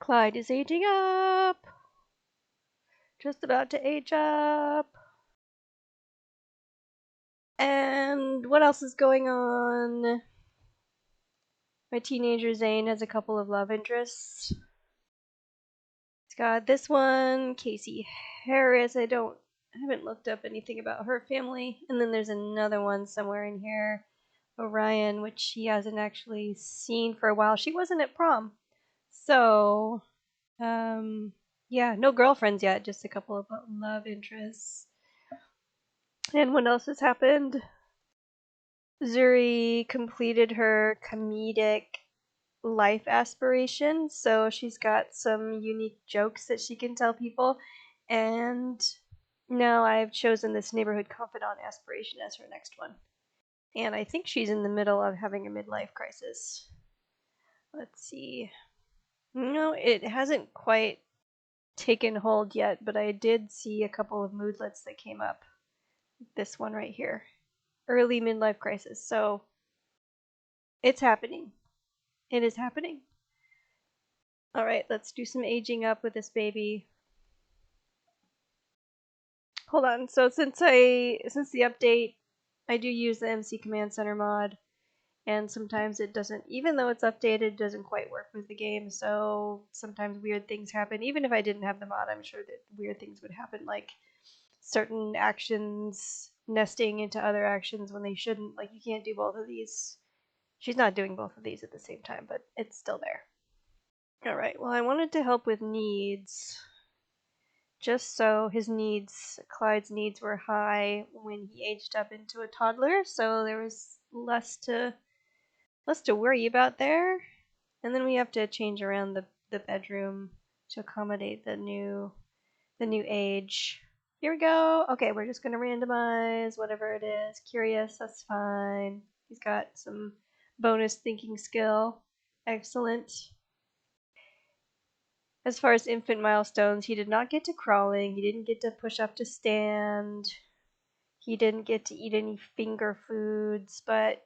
Clyde is aging up. Just about to age up. And what else is going on? My teenager Zane has a couple of love interests. He's got this one, Casey Harris. I haven't looked up anything about her family. And then there's another one somewhere in here, Orion, which he hasn't actually seen for a while. She wasn't at prom. So, yeah, no girlfriends yet, just a couple of love interests. And what else has happened? Zuri completed her comedic life aspiration, so she's got some unique jokes that she can tell people. And now I've chosen this neighborhood confidant aspiration as her next one. And I think she's in the middle of having a midlife crisis. Let's see. No, it hasn't quite taken hold yet, but I did see a couple of moodlets that came up. This one right here. Early midlife crisis. So it's happening. It is happening. Alright, let's do some aging up with this baby. Hold on, so since the update, I do use the MC Command Center mod, and sometimes it doesn't, even though it's updated, it doesn't quite work with the game, so sometimes weird things happen. Even if I didn't have the mod, I'm sure that weird things would happen, like certain actions nesting into other actions when they shouldn't. Like, you can't do both of these. She's not doing both of these at the same time, but it's still there. Alright, well, I wanted to help with needs. Just so Clyde's needs were high when he aged up into a toddler, so there was less to worry about there. And then we have to change around the bedroom to accommodate the new age. Here we go. Okay, we're just gonna randomize whatever it is. Curious, that's fine. He's got some bonus thinking skill. Excellent. As far as infant milestones, he did not get to crawling, he didn't get to push up to stand, he didn't get to eat any finger foods, but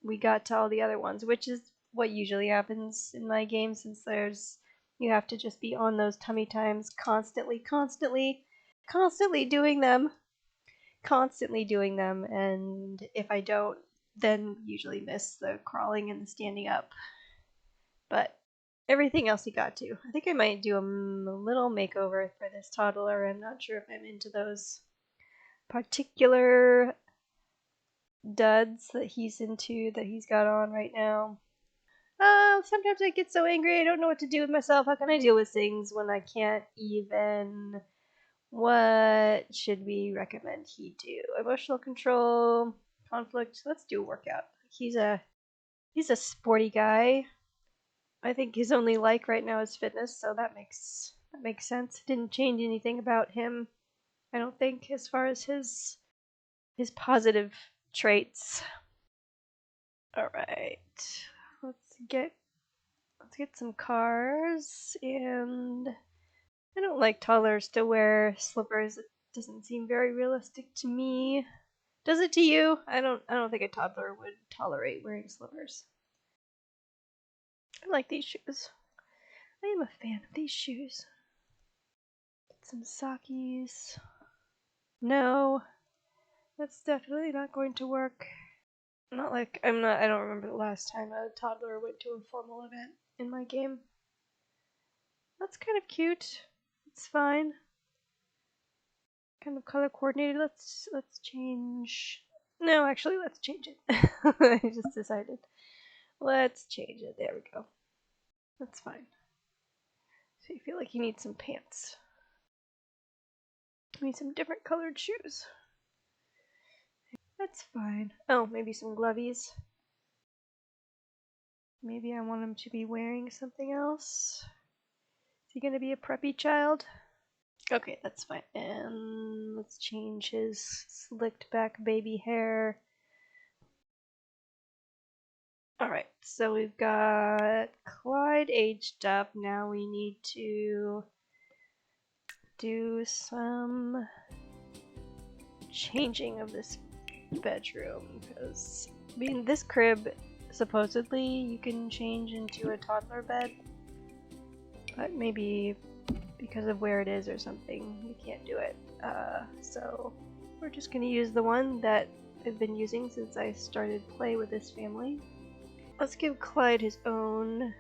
we got to all the other ones, which is what usually happens in my game, since you have to just be on those tummy times constantly doing them, and if I don't, then usually miss the crawling and the standing up. But everything else he got to. I think I might do a little makeover for this toddler. I'm not sure if I'm into those particular duds that he's into, that he's got on right now. Sometimes I get so angry I don't know what to do with myself. How can I deal with things when I can't even... What should we recommend he do? Emotional control, conflict. Let's do a workout. He's a sporty guy. I think his only like right now is fitness, so that makes sense. Didn't change anything about him, I don't think, as far as his positive traits. All right, let's get some cars. And I don't like toddlers to wear slippers. It doesn't seem very realistic to me. Does it to you? I don't think a toddler would tolerate wearing slippers. I like these shoes. I am a fan of these shoes. Get some sockies. No, that's definitely not going to work. I don't remember the last time a toddler went to a formal event in my game. That's kind of cute. It's fine. Kind of color coordinated. Let's change. No, actually, let's change it. I just decided. Let's change it. There we go. That's fine. So you feel like you need some pants. You need some different colored shoes. That's fine. Oh, maybe some glovies. Maybe I want him to be wearing something else. Is he gonna be a preppy child? Okay, that's fine. And let's change his slicked back baby hair. Alright, so we've got Clyde aged up. Now we need to do some changing of this bedroom, because, I mean, this crib, supposedly, you can change into a toddler bed. but maybe because of where it is or something, you can't do it. So we're just gonna use the one that I've been using since I started play with this family. Let's give Clyde his own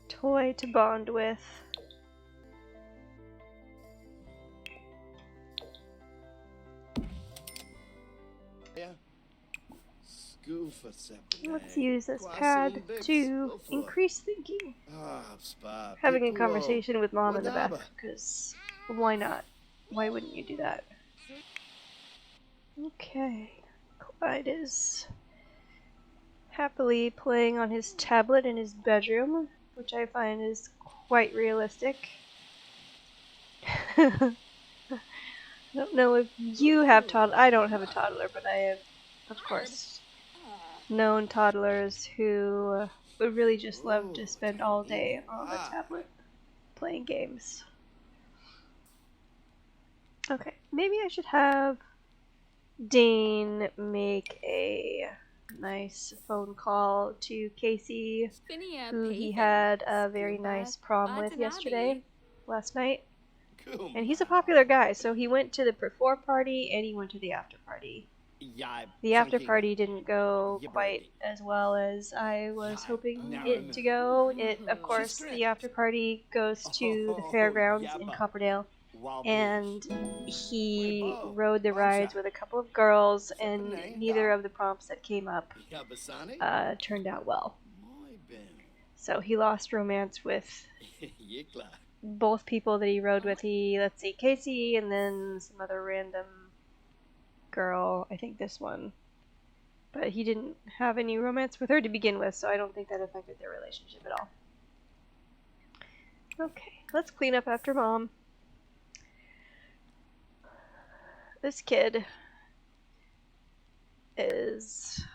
toy to bond with. Let's use this pad to increase thinking. Having a conversation with Mom in the bathroom, because why not? Why wouldn't you do that? Okay, Clyde is happily playing on his tablet in his bedroom, which I find is quite realistic. I don't know if you have toddler. I don't have a toddler, but I have, of course, known toddlers who would really just love to spend all day on the tablet playing games. Okay, maybe I should have Dane make a nice phone call to Casey, who he had a very nice prom with last night. And he's a popular guy, so he went to the before party and he went to the after party. The after party didn't go quite as well as I was hoping it to go. Of course, the after party goes to the fairgrounds in Copperdale, and he rode the rides with a couple of girls, and neither of the prompts that came up turned out well. So he lost romance with both people that he rode with. Let's see, Casey and then some other random girl, I think this one. But he didn't have any romance with her to begin with, so I don't think that affected their relationship at all. Okay, let's clean up after Mom. This kid is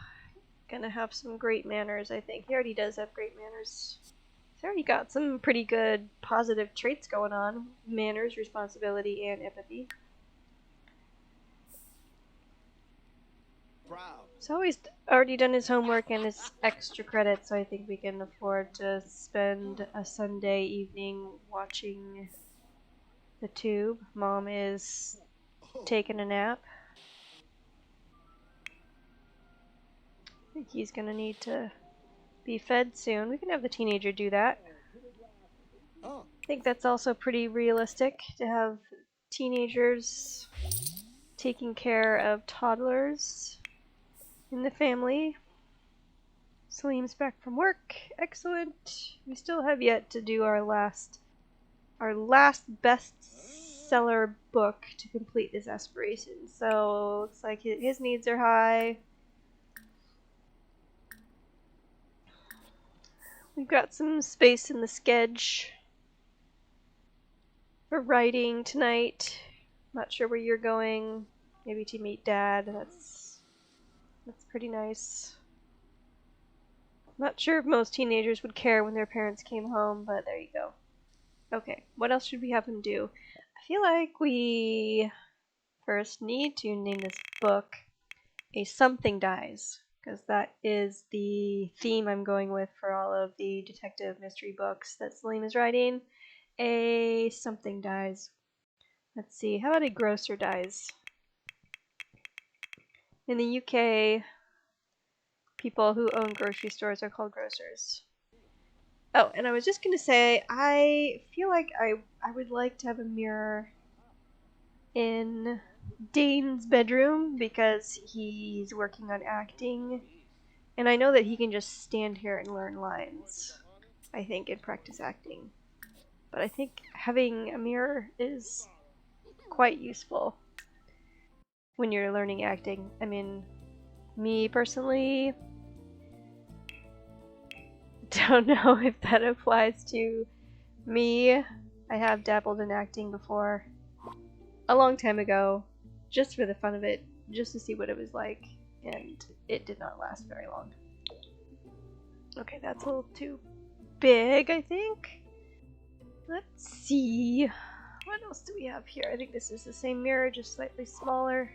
gonna have some great manners, I think. He already does have great manners. He's already got some pretty good positive traits going on. Manners, responsibility, and empathy. So he's already done his homework and his extra credit, so I think we can afford to spend a Sunday evening watching the tube. Mom is taking a nap. I think he's gonna need to be fed soon. We can have the teenager do that. I think that's also pretty realistic to have teenagers taking care of toddlers in the family. Salim's back from work. Excellent. We still have yet to do our last bestseller book to complete this aspiration. So looks like his needs are high. We've got some space in the sketch for writing tonight. Not sure where you're going. Maybe to meet Dad. That's pretty nice. Not sure if most teenagers would care when their parents came home, but there you go. Okay, what else should we have him do? I feel like we first need to name this book A Something Dies, because that is the theme I'm going with for all of the detective mystery books that Salim is writing. A Something Dies. Let's see, how about A Grocer Dies? In the UK, people who own grocery stores are called grocers. Oh, and I was just going to say, I feel like I would like to have a mirror in Dane's bedroom because he's working on acting. And I know that he can just stand here and learn lines, I think, and practice acting. But I think having a mirror is quite useful when you're learning acting. I mean, me personally, don't know if that applies to me. I have dabbled in acting before, a long time ago, just for the fun of it, just to see what it was like, and it did not last very long. Okay, that's a little too big, I think. Let's see, what else do we have here? I think this is the same mirror, just slightly smaller.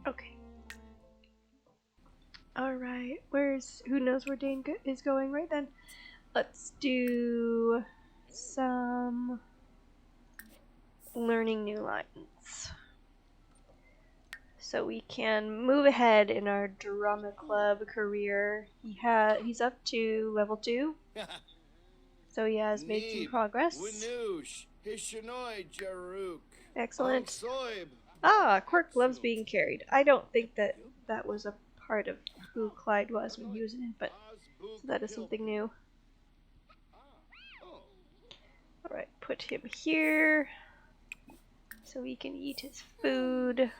Okay. Alright, who knows where Dane is going right then? Let's do some learning new lines. So we can move ahead in our drama club career. He's up to level 2. So he has made some progress. Excellent. Ah, Quirk loves being carried. I don't think that was a part of who Clyde was when he was in it, but so that is something new. Alright, put him here so he can eat his food.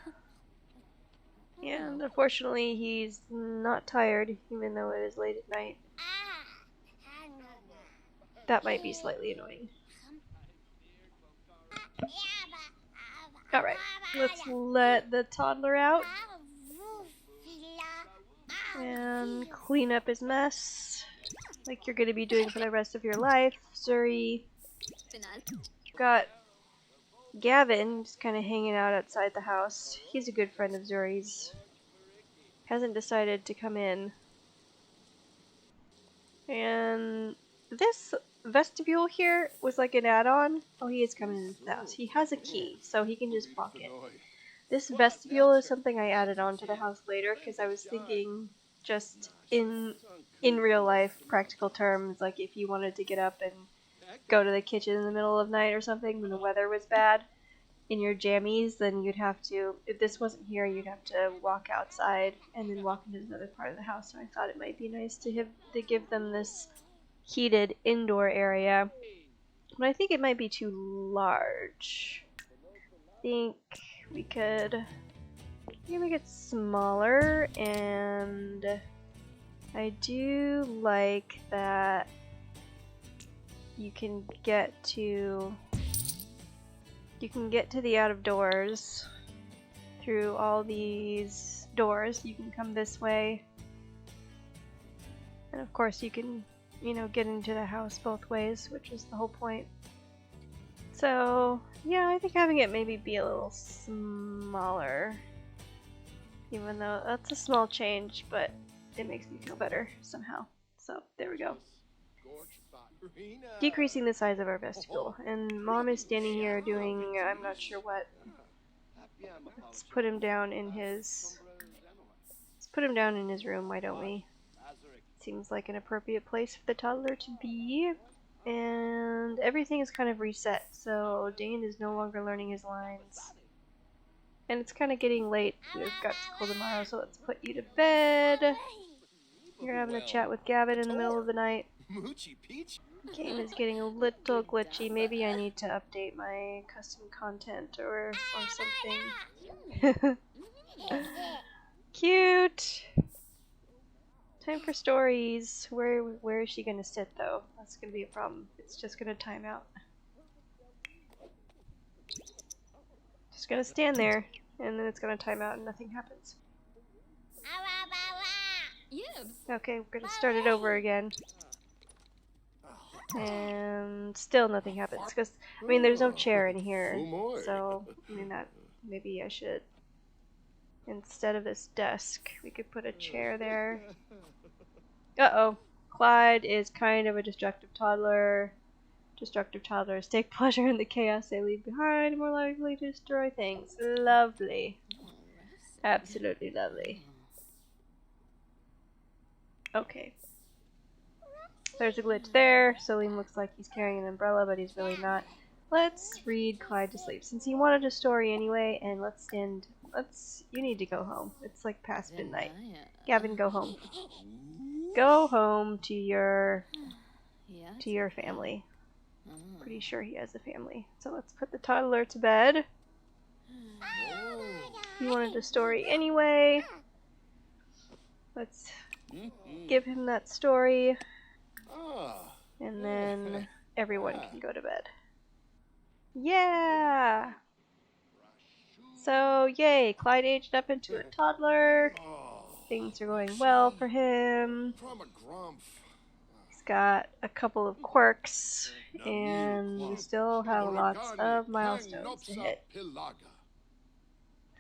And unfortunately, he's not tired, even though it is late at night. That might be slightly annoying. Alright, let's let the toddler out and clean up his mess, like you're going to be doing for the rest of your life. Zuri. Got Gavin just kind of hanging out outside the house. He's a good friend of Zuri's. Hasn't decided to come in. And this vestibule here was like an add-on. Oh, he is coming into the house. He has a key, so he can just walk in. This vestibule is something I added on to the house later because I was thinking just in real life, practical terms, like if you wanted to get up and go to the kitchen in the middle of night or something when the weather was bad in your jammies, then you'd have to, if this wasn't here, you'd have to walk outside and then walk into another part of the house. So I thought it might be nice to give them this heated indoor area. But I think it might be too large. I think we could make it smaller, and I do like that you can get to the out of doors through all these doors. You can come this way, and of course you can, get into the house both ways, which is the whole point. So yeah, I think having it maybe be a little smaller, even though that's a small change, but it makes me feel better somehow. So there we go. Decreasing the size of our vestibule, and Mom is standing here doing I'm not sure what. Let's put him down in his room, why don't we? Seems like an appropriate place for the toddler to be. And everything is kind of reset, so Dane is no longer learning his lines. And it's kind of getting late. We've got school tomorrow, so let's put you to bed. You're having a chat with Gavin in the middle of the night. Game is getting a little glitchy. Maybe I need to update my custom content or something. Cute! Time for stories. Where is she gonna sit though? That's gonna be a problem. It's just gonna time out. Just gonna stand there, and then it's gonna time out and nothing happens. Okay, we're gonna start it over again. And still nothing happens, because, there's no chair in here, so, maybe I should, instead of this desk, we could put a chair there. Uh-oh. Clyde is kind of a destructive toddler. Destructive toddlers take pleasure in the chaos they leave behind, more likely to destroy things. Lovely. Absolutely lovely. Okay. There's a glitch there. Salim looks like he's carrying an umbrella, but he's really not. Let's read Clyde to sleep, since he wanted a story anyway, and you need to go home. It's like past midnight. Gavin, go home. Go home to your family. Pretty sure he has a family. So let's put the toddler to bed. He wanted a story anyway. Let's give him that story. And then everyone can go to bed. Yeah! So, yay! Clyde aged up into a toddler. Things are going well for him. He's got a couple of quirks, and we still have lots of milestones to hit.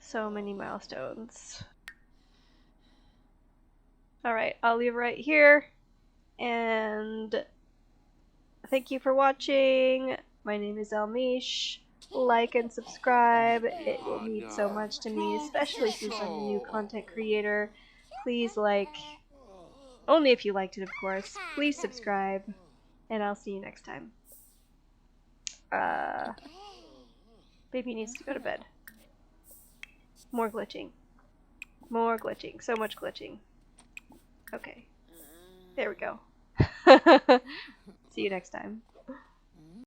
So many milestones. Alright, I'll leave right here. And thank you for watching. My name is Elle Myche. Like and subscribe. It will mean so much to me, especially since I'm a new content creator. Please like. Only if you liked it, of course. Please subscribe. And I'll see you next time. Baby needs to go to bed. More glitching. More glitching. So much glitching. Okay. There we go. See you next time.